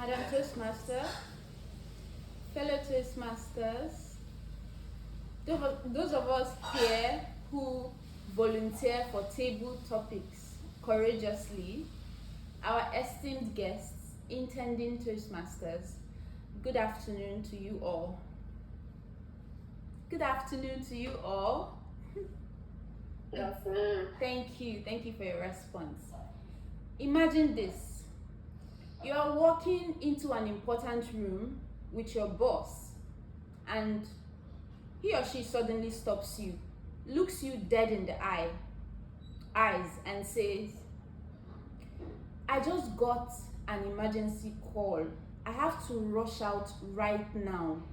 Madam Toastmaster, fellow Toastmasters, those of us here who volunteer for table topics courageously, our esteemed guests, intending Toastmasters, good afternoon to you all. Good afternoon to you all. Good afternoon. Thank you for your response. Imagine this. You are walking into an important room with your boss, and he or she suddenly stops you, looks you dead in the eyes, and says, I just got an emergency call. I have to rush out right now.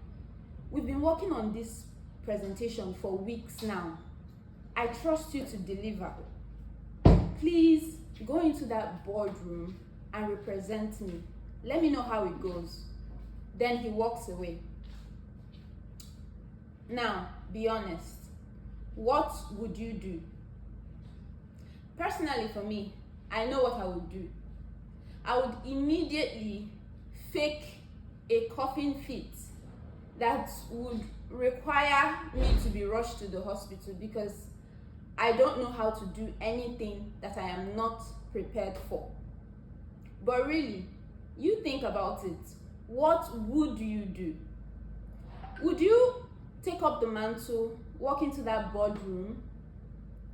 We've been working on this presentation for weeks now. I trust you to deliver. Please go into that boardroom and represent me. Let me know how it goes. Then he walks away. Now, be honest. What would you do? Personally, for me, I know what I would do. I would immediately fake a coughing fit that would require me to be rushed to the hospital because I don't know how to do anything that I am not prepared for. But really, you think about it. What would you do? Would you take up the mantle, walk into that boardroom,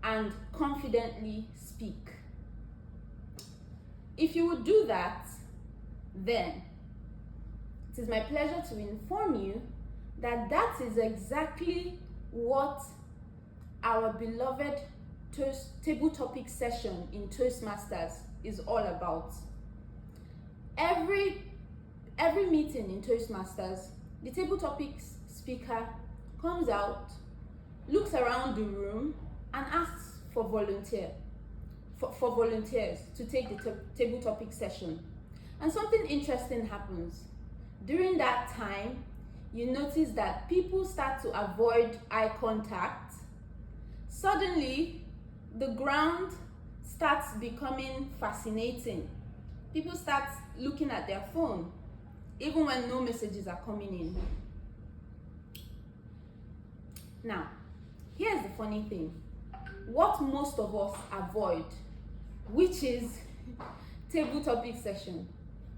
and confidently speak? If you would do that, then it is my pleasure to inform you that that is exactly what our beloved table topic session in Toastmasters is all about. Every meeting in Toastmasters, the table topics speaker comes out, looks around the room, and asks for volunteers to take the table topic session. And something interesting happens. During that time, you notice that people start to avoid eye contact. Suddenly, the ground starts becoming fascinating. People start looking at their phone, even when no messages are coming in. Now, here's the funny thing. What most of us avoid, which is table topic session,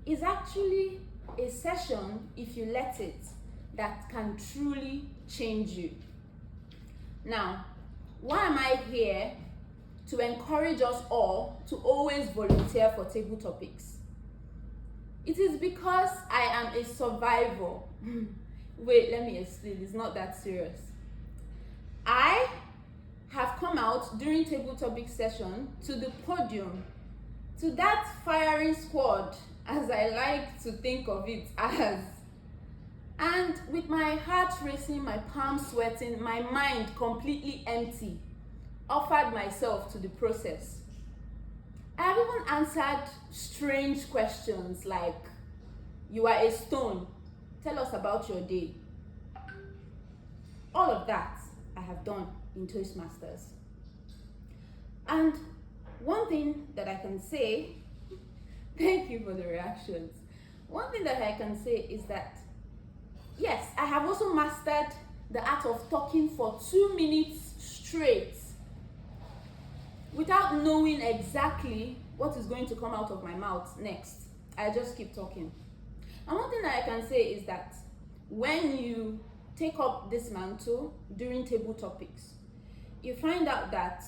is actually a session, if you let it, that can truly change you. Now, why am I here? To encourage us all to always volunteer for table topics. It is because I am a survivor. Wait, let me explain. It's not that serious. I have come out during table topic session to the podium, to that firing squad, as I like to think of it as. And with my heart racing, my palms sweating, my mind completely empty, offered myself to the process. I have even answered strange questions like, you are a stone, tell us about your day. All of that I have done in Toastmasters. And one thing that I can say, thank you for the reactions. One thing that I can say is that, yes, I have also mastered the art of talking for 2 minutes straight without knowing exactly what is going to come out of my mouth next. I just keep talking. And one thing that I can say is that when you take up this mantle during table topics, you find out that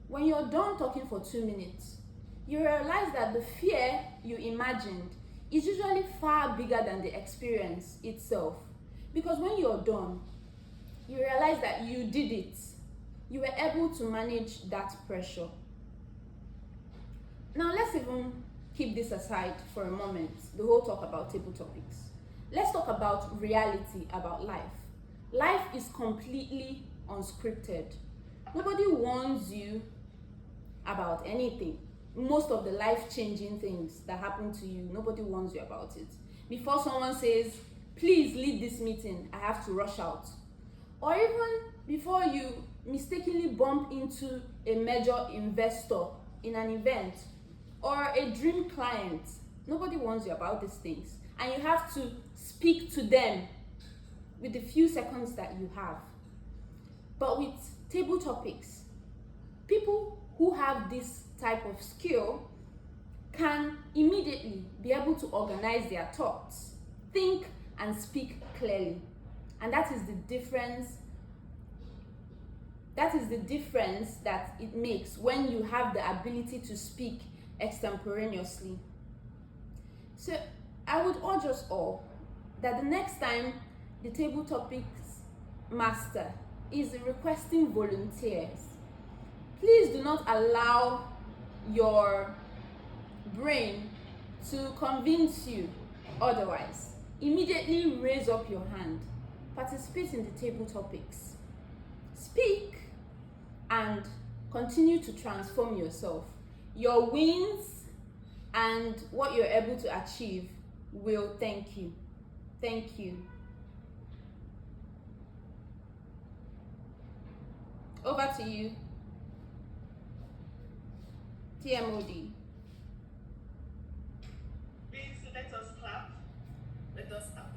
when you're done talking for 2 minutes, you realize that the fear you imagined is usually far bigger than the experience itself. Because when you're done, you realize that you did it. You were able to manage that pressure. Now let's even keep this aside for a moment, the whole talk about table topics. Let's talk about reality, about life. Life is completely unscripted. Nobody warns you about anything. Most of the life-changing things that happen to you, nobody warns you about it. Before someone says, please lead this meeting, I have to rush out. Or even before you mistakenly bump into a major investor in an event or a dream client, nobody warns you about these things. and you have to speak to them with the few seconds that you have. But with table topics, people who have this type of skill can immediately be able to organize their thoughts, think and speak clearly. And that is the difference. That is the difference that it makes when you have the ability to speak extemporaneously. So I would urge us all that the next time the table topics master is requesting volunteers, please do not allow your brain to convince you otherwise. Immediately raise up your hand, participate in the table topics, speak, and continue to transform yourself. Your wins and what you're able to achieve will thank you. Thank you. Over to you, TMOD. Please let us clap. Let us applaud.